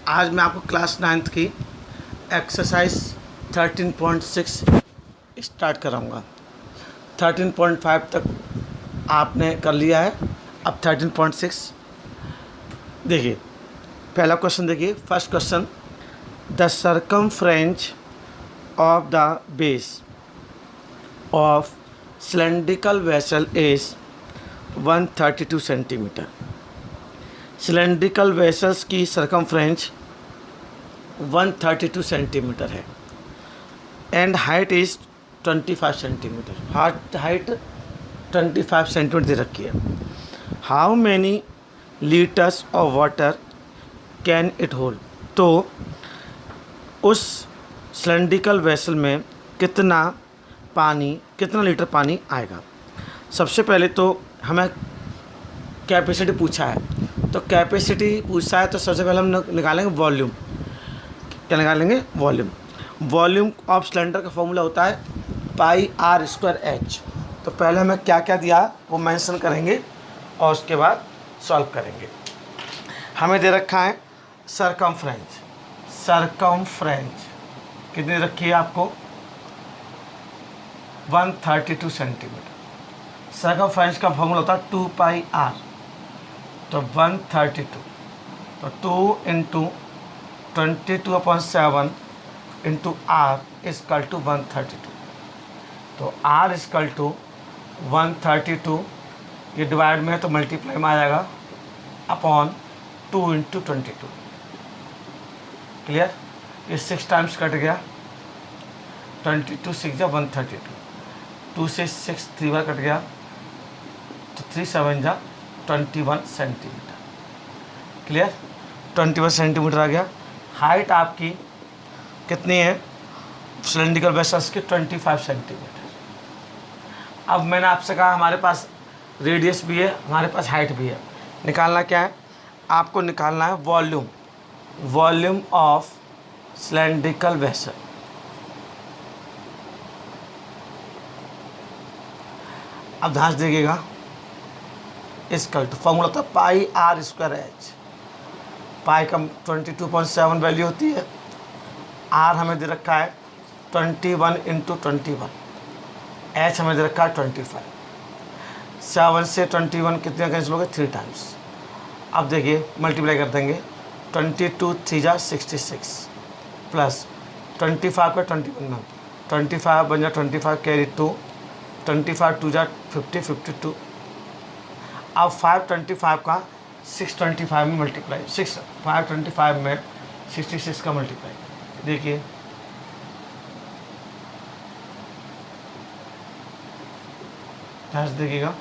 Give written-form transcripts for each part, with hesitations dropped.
आज मैं आपको क्लास 9th की एक्सरसाइज 13.6 स्टार्ट कराऊंगा। 13.5 तक आपने कर लिया है, अब 13.6 देखिए। पहला क्वेश्चन देखिए, first question, the circumference of the base of cylindrical vessel is 132 centimetre. Cylindrical vessels की सर्कमफ्रेंस 132 सेंटीमीटर है and height is 25 centimetre. Height 25 centimetre दे रखी है। How many litres of water can it hold? तो उस cylindrical vessel में कितना litre पानी आएगा। सबसे पहले तो हमें कैपेसिटी पूछा है, तो कैपेसिटी पूछा है तो सबसे पहले हम निकालेंगे वॉल्यूम। क्या निकालेंगे? वॉल्यूम ऑफ सिलेंडर का फॉर्मूला होता है πr²h। तो पहले हमें क्या क्या दिया वो मेंशन करेंगे और उसके बाद सॉल्व करेंगे। हमें दे रखा है सरकमफ्रेंस कितनी रखी है आपको? 132 सेंटीमीटर। सर्कमफ्रेंस का फॉर्मूला होता है 2πr, तो 132, तो 2 into 22/7 into r equal to 132। तो r इजकल टू 132, ये डिवाइड में है तो मल्टीप्लाई में आ जाएगा अपॉन 2 इंटू 22। क्लियर? ये 6 टाइम्स कट गया, 22 6 जा 132, 2 से 6 3 बार कट गया तो 3 7 जा 21 सेंटीमीटर। क्लियर? 21 सेंटीमीटर आ गया। हाइट आपकी कितनी है सिलेंड्रिकल वेसल्स की? 25 सेंटीमीटर। अब मैंने आपसे कहा हमारे पास रेडियस भी है, हमारे पास हाइट भी है। निकालना क्या है? आपको निकालना है वॉल्यूम ऑफ सिलेंड्रिकल वेसल। अब ध्यान से देखिएगा, इसका फॉर्मूला होता है πr²h। पाई का 22.7 वैल्यू होती है, r हमें दे रखा है 21 इंटू 21, h हमें दे रखा है 25। 7 से 21 कितने कैंसिल हो गए? 3 टाइम्स। अब देखिए मल्टीप्लाई कर देंगे, 22 3 जा 66 प्लस 25 का 21 में 25 बन जा 25 कैरी 2, 25 2 जा 50 52। अब 525 का 625 में मल्टीप्लाई, 525 में 66 का मल्टीप्लाई। देखिए ध्यान से देखिएगा,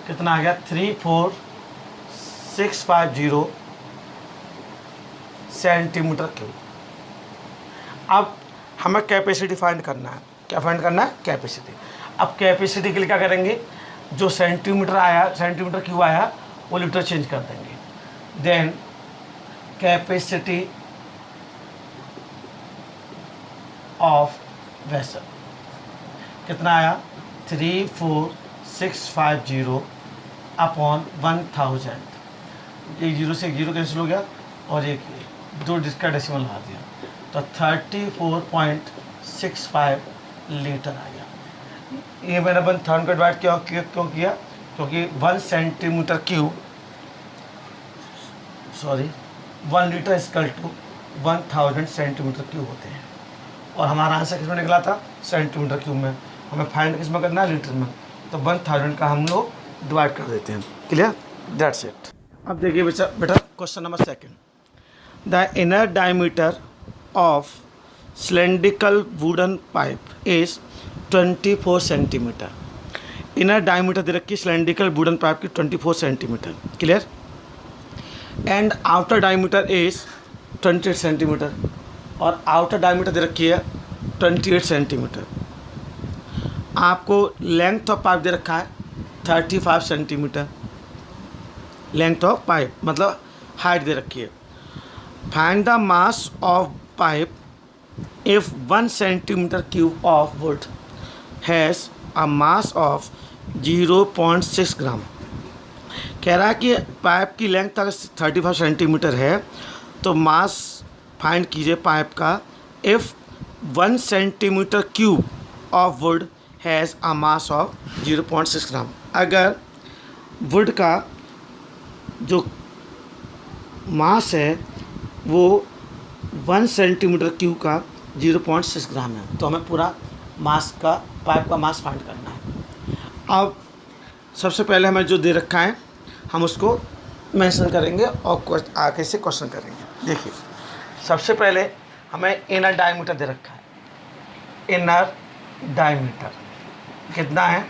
कितना आ गया? 34650 सेंटीमीटर क्यूब। अब हमें कैपेसिटी फाइंड करना है। क्या फाइंड करना है? कैपेसिटी। अब कैपेसिटी के लिए क्या करेंगे? जो सेंटीमीटर क्यूब आया वो लीटर चेंज कर देंगे। देन कैपेसिटी ऑफ वेसल कितना आया? 34650 अपॉन 1000। एक जीरो से एक जीरो कैंसिल हो गया और एक 2 डिजिट का डेसिमल लगा दिया, तो 34.65 लीटर आ गया। ये मैंने 1000 का डिवाइड क्यों किया? क्योंकि 1 centimetre cube 1 litre equal to 1000 centimetre cube होते हैं। और हमारा आंसर किस में निकला था? सेंटीमीटर क्यूब में। हमें फाइंड किस में करना है? लीटर में। तो 1000 का हम लोग डिवाइड कर देते हैं। क्लियर? That's it. अब देखिए बेटा question number 2, the inner diameter of cylindrical wooden pipe is 24 centimetre. Inner diameter दे रखी है सिलेंड्रिकल वुडन पाइप की 24 centimetre. Clear? And outer diameter is 28 centimetre, और आउटर डायमीटर दे रखी है 28 सेंटीमीटर। आपको लेंथ ऑफ पाइप दे रखा है 35 सेंटीमीटर। लेंथ ऑफ पाइप मतलब हाइट दे रखी है। Find the mass of pipe if 1 centimetre cube of would has a mass of 0.6 ग्राम। कह रहा है कि पाइप की लेंथ अगर 35 सेंटीमीटर है तो मास फाइंड कीजिए पाइप का if 1 centimetre cube of would has a mass of 0.6 ग्राम। अगर वुड का जो मास है वो 1 सेंटीमीटर क्यूब का 0.6 ग्राम है, तो हमें पूरा मास का पाइप का मास फाइंड करना है। अब सबसे पहले हमें जो दे रखा है हम उसको मेंशन करेंगे और आगे से क्वेश्चन करेंगे। देखिए, सबसे पहले हमें इनर डायमीटर दे रखा है। इनर डायमीटर कितना है?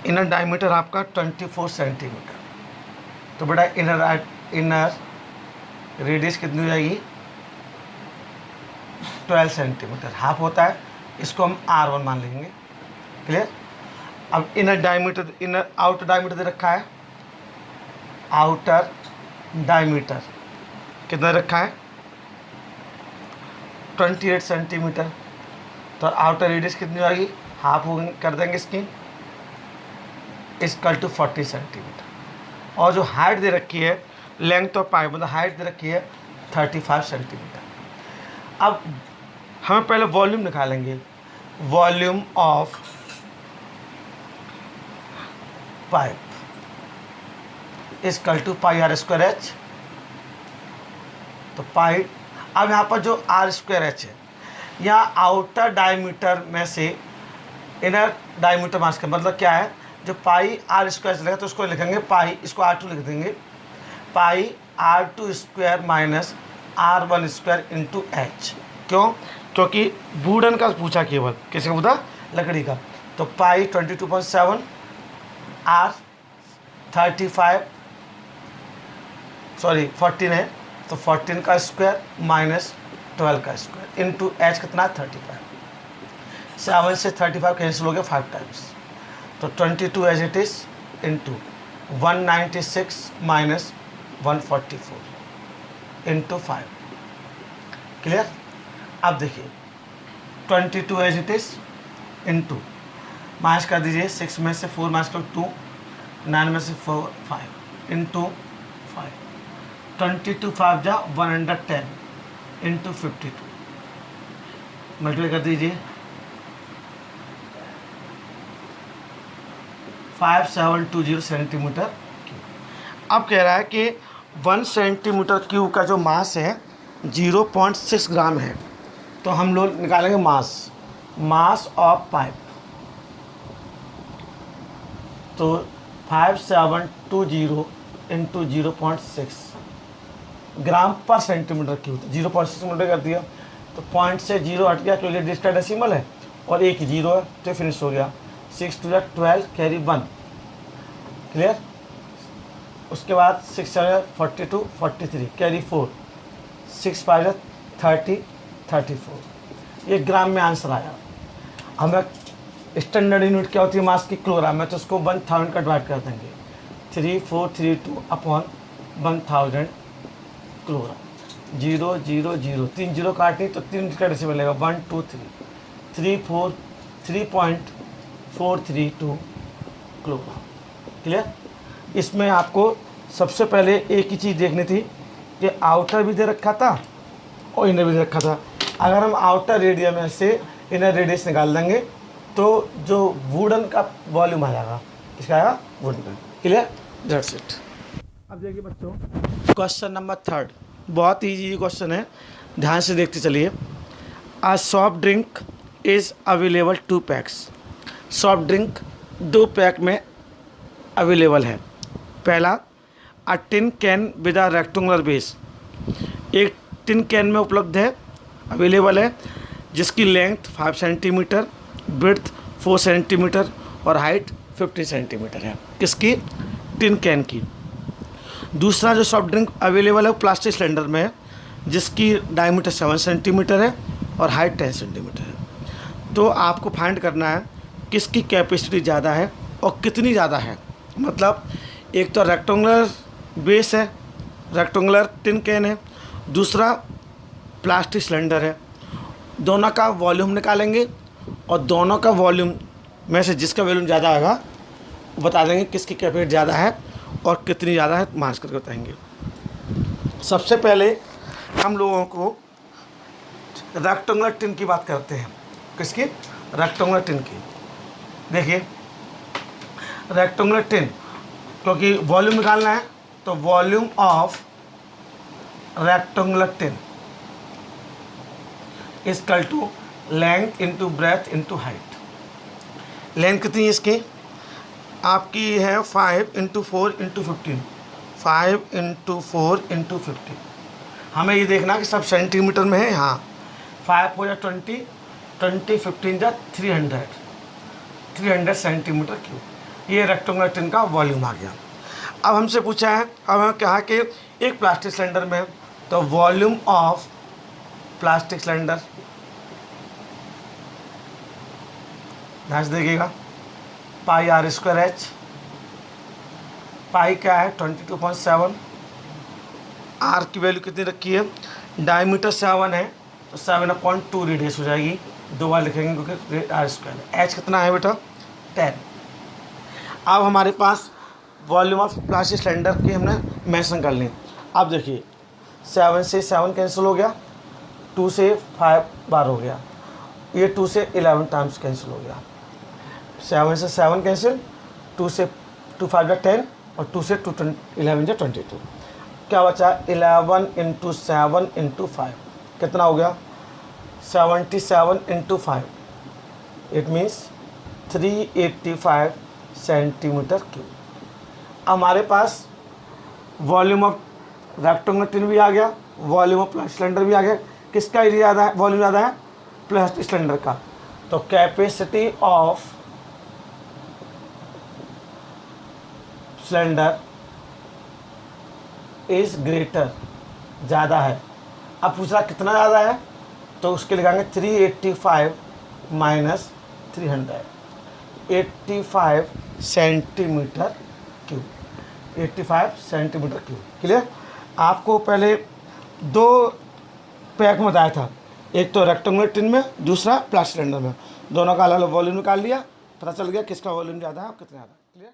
इनर डायमीटर आपका 24 सेंटीमीटर। तो बेटा इनर रेडियस कितनी हो जाएगी? 12 सेंटीमीटर, हाफ होता है, इसको हम R1 मान लेंगे। क्लियर? अब इनर आउटर डायमीटर दे रखा है। आउटर डायमीटर कितना रखा है? 28 सेंटीमीटर। तो आउटर रेडियस कितनी हो जाएगी? हाफ कर देंगे इसकी, इक्वल टू 40 सेंटीमीटर। और जो हाइट दे रखी है, लेंथ ऑफ पाइप मतलब हाइट दे रखी है 35 सेंटीमीटर। अब हमें पहले वॉल्यूम निकालेंगे। Volume of pipe equal to pi r square h. तो पाई, अब यहाँ पर जो आर स्क्वायर एच है, यहाँ आउटर डायमीटर में से इनर डायमीटर मास का मतलब क्या है? जो पाई आर स्क्वायर चलेगा तो उसको लिखेंगे पाई, इसको R2 लिख देंगे, पाई R2 square minus R1 square into H. क्यों? क्योंकि वुडन का पूछा, केवल किसी का पूछा? लकड़ी का। तो पाई 22.7 R 14 है, तो 14 का स्क्वायर माइनस 12 का स्क्वायर इंटू एच कितना? 35। 7 से 35 कैंसिल हो गया 5 टाइम्स, तो 22 as it is into 196 minus 144 into 5। Clear? अब देखिए 22 as it is into minus कर दीजिए, 6 में से 4 माइनस कर 2, 9 में से 4 5 इंटू 5, 22 5 जा 110 इंटू 52 मल्टीप्लाई कर दीजिए, 5720 सेंटीमीटर क्यूब। अब कह रहा है कि 1 सेंटीमीटर क्यूब का जो मास है 0.6 ग्राम है, तो हम लोग निकालेंगे मास ऑफ पाइप। तो 5720 इंटू 0.6 ग्राम पर सेंटीमीटर क्यूब, 0.6 मीटर कर दिया, तो पॉइंट से 0 हट गया क्योंकि डिस्का डेसिमल है और एक 0 है, तो फिनिश हो गया। 6 2 12 कैरी 1। क्लियर? उसके बाद 6 7 42 43 कैरी 4, 6 5 30 34। ये ग्राम में आंसर आया। हमें स्टैंडर्ड यूनिट क्या होती है मास की? किलोग्राम में, तो उसको 1000 का डिवाइड कर देंगे, 3432 अपॉन 1000 किलोग्राम। 0 0 0 3 0 काटी तो 3 का डेसिमल मिलेगा, 1 2 3 3.432 किलोग्राम। क्लियर? इसमें आपको सबसे पहले एक ही चीज़ देखनी थी कि आउटर भी दे रखा था और इनर भी दे रखा था। अगर हम आउटर रेडियस में से इनर रेडियस निकाल देंगे तो जो वुडन का वॉल्यूम आ जाएगा, किसका आएगा? वुडन का। क्लियर? That's it. अब देखिए बच्चों, क्वेश्चन नंबर 3 बहुत ईजी क्वेश्चन है, ध्यान से देखते चलिए। A soft drink is available 2 packs. Soft drink 2 pack में अवेलेबल है। पहला, a tin can with a rectangular base. एक टिन कैन में उपलब्ध है, अवेलेबल है, जिसकी लेंथ 5 सेंटीमीटर, विड्थ 4 सेंटीमीटर और हाइट 50 सेंटीमीटर है। किसकी? टिन कैन की। दूसरा जो सॉफ्ट ड्रिंक अवेलेबल है वो प्लास्टिक सिलेंडर में है, जिसकी डायमीटर 7 सेंटीमीटर है और हाइट 10 सेंटीमीटर है। तो आपको फाइंड करना है किसकी कैपेसिटी ज़्यादा है और कितनी ज़्यादा है। मतलब एक तो रेक्टेंगुलर बेस है, रेक्टेंगुलर टिन कैन है, दूसरा प्लास्टिक सिलेंडर है। दोनों का वॉल्यूम निकालेंगे और दोनों का वॉल्यूम में से जिसका वॉल्यूम ज़्यादा आएगा बता देंगे किसकी कैपेसिटी ज़्यादा है और कितनी ज़्यादा है, मार्च करके बताएंगे। सबसे पहले हम लोगों को रेक्टेंगुलर टिन की बात करते हैं। किसकी? रेक्टेंगुलर टिन की। देखिए रेक्टेंगुलर टिन, क्योंकि वॉल्यूम निकालना है तो volume of rectangular tin equal to length into breadth into height. Length कितनी है इसकी? आपकी है 5 × 4 × 15, 5 × 4 × 15। हमें ये देखना कि सब सेंटीमीटर में है। हाँ, 5 हो या 20, 20 15 जा 300 सेंटीमीटर क्यूब। ये रेक्टेंगुलर टिन का वॉल्यूम आ गया। अब हमसे पूछा है, अब हमें कहा कि एक प्लास्टिक सिलेंडर में, तो वॉल्यूम ऑफ प्लास्टिक सिलेंडर ध्यान से देखिएगा, पाई r²h। पाई क्या है? 22.7। आर की वैल्यू कितनी रखी है? डायमीटर 7 है तो 7/2 रेडियस हो जाएगी, 2 बार लिखेंगे क्योंकि r²। h कितना है बेटा? 10। अब हमारे पास वॉल्यूम ऑफ प्लास्टिक सिलेंडर की हमने मेंशन कर ली। अब देखिए 7 से 7 कैंसिल हो गया, 2 से 5 बार हो गया, ये 2 से 11 टाइम्स कैंसिल हो गया। 7 से 7 कैंसिल, 2 से 2 5 जा 10 और 2 से 2 11 जा 22। क्या बचा? 11 × 7 × 5 कितना हो गया? 77 × 5, इट मीन्स 385 सेंटीमीटर क्यूब। हमारे पास वॉल्यूम ऑफ रेक्टेंगुलर टिन भी आ गया, वॉल्यूम ऑफ प्लास्टिक सिलेंडर भी आ गया। किसका एरिया ज़्यादा है? वॉल्यूम ज़्यादा है प्लास्टिक सिलेंडर का। तो capacity of cylinder is greater, ज़्यादा है। अब पूछ रहा कितना ज़्यादा है, तो उसके लिखेंगे 385 minus 300, 85 centimetre cube, 85 centimetre cube. Clear? आपको पहले 2 पैक में बताया था, एक तो रेक्टेंगुलर टिन में, दूसरा प्लास्टिक सिलेंडर में। दोनों का अलग अलग वॉल्यूम निकाल लिया, पता चल गया किसका वॉल्यूम ज़्यादा है और कितना ज़्यादा। क्लियर?